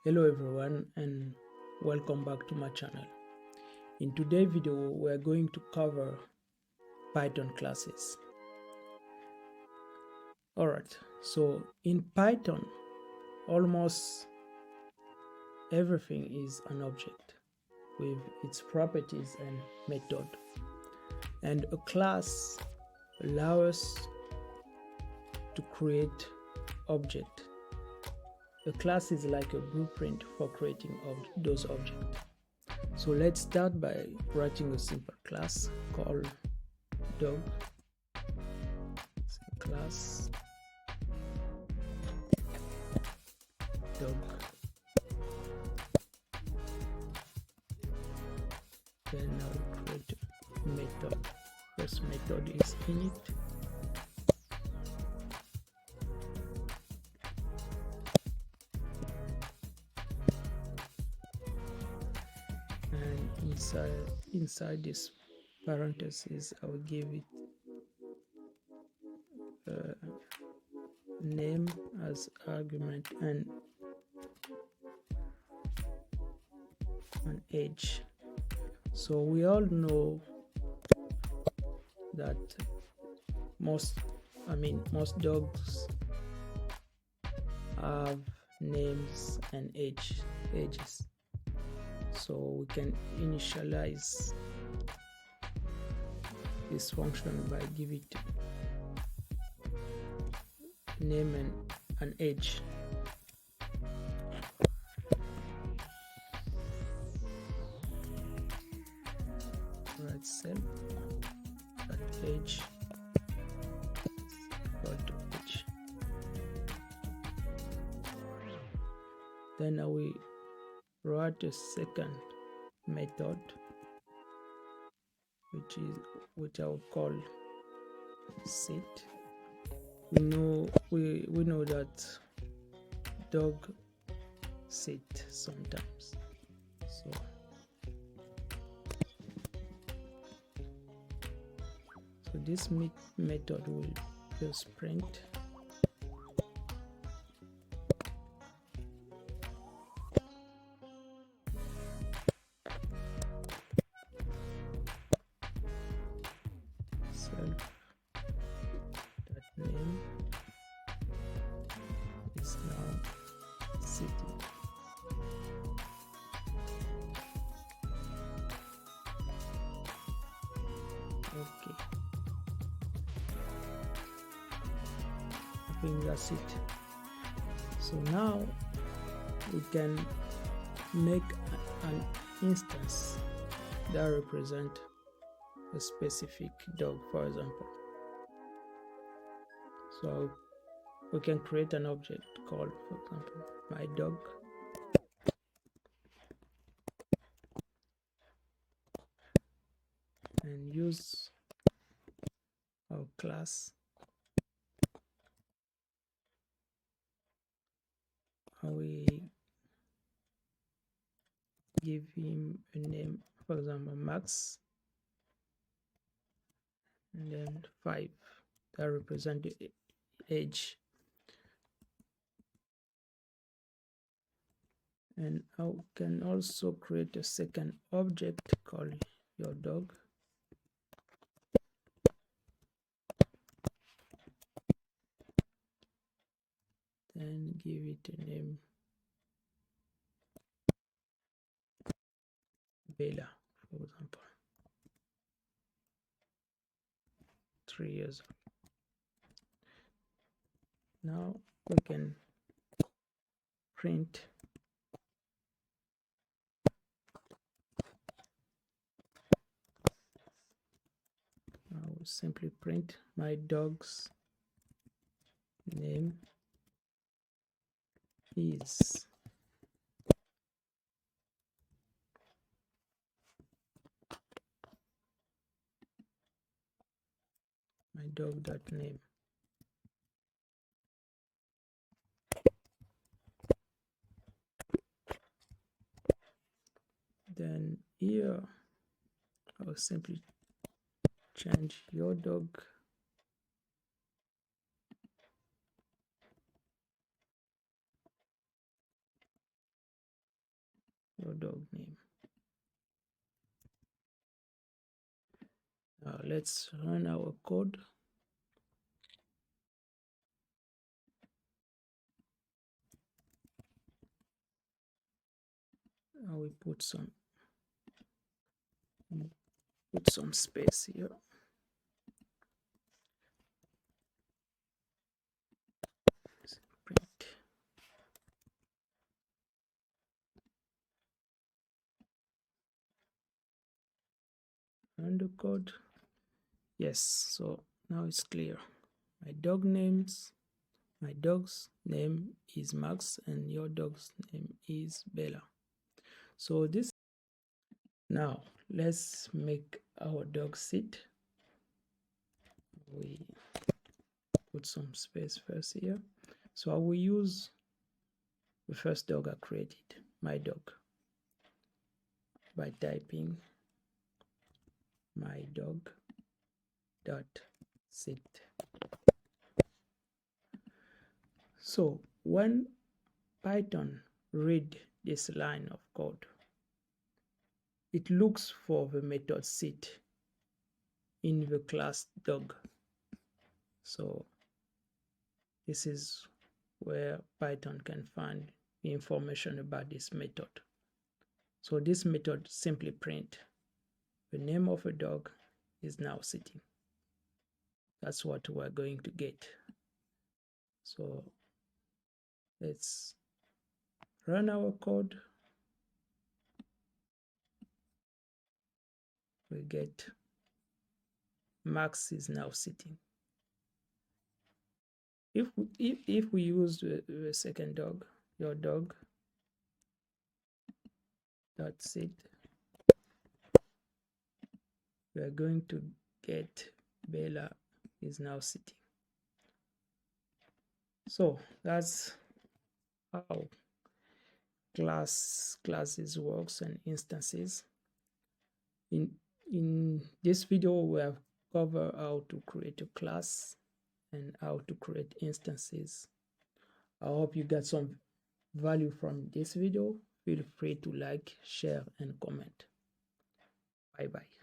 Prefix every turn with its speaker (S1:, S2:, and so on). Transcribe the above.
S1: Hello everyone and welcome back to my channel. In today's video we are going to cover Python classes. Alright, so in Python almost everything is an object with its properties and method, and a class allows us to create object. A class is like a blueprint for creating those objects. So let's start by writing a simple class called dog. Class dog. Then I'll create a method. First method is init. And inside this parenthesis I will give it name as argument and an age. So we all know that most dogs have names and ages. So we can initialize this function by giving it name and an age. Right, self at age equal to age. Then we write a second method which I will call set. We know that dog sit sometimes, so this method will just print self that name is now city. Okay, I think that's it. So now we can make an instance that represent a specific dog, for example. So we can create an object called, for example, my dog, and use our class. We give him a name, for example, Max, and then 5 that represent the age. And I can also create a second object called your dog. Then give it a name Bella, for example, 3 years old. Now we can print simply print my dog's name is my dog.name. Then here I will simply change your dog your dog name. Now let's run our code. Now we put some space here. Print. Run the code. Yes, so now it's clear. My dog's name is Max and your dog's name is Bella. So this, now let's make our dog sit. We put some space first here. So I will use the first dog I created, my dog, by typing my dog dot sit. So when Python read this line of code, it looks for the method sit in the class dog. So this is where Python can find information about this method. So this method simply print the name of a dog is now sitting. That's what we're going to get. So let's run our code. We get Max is now sitting. If we use the second dog, your dog dot sit, we are going to get Bella is now sitting. So that's how classes works and instances. In this video, we have covered how to create a class and how to create instances. I hope you got some value from this video. Feel free to like, share, and comment. Bye bye.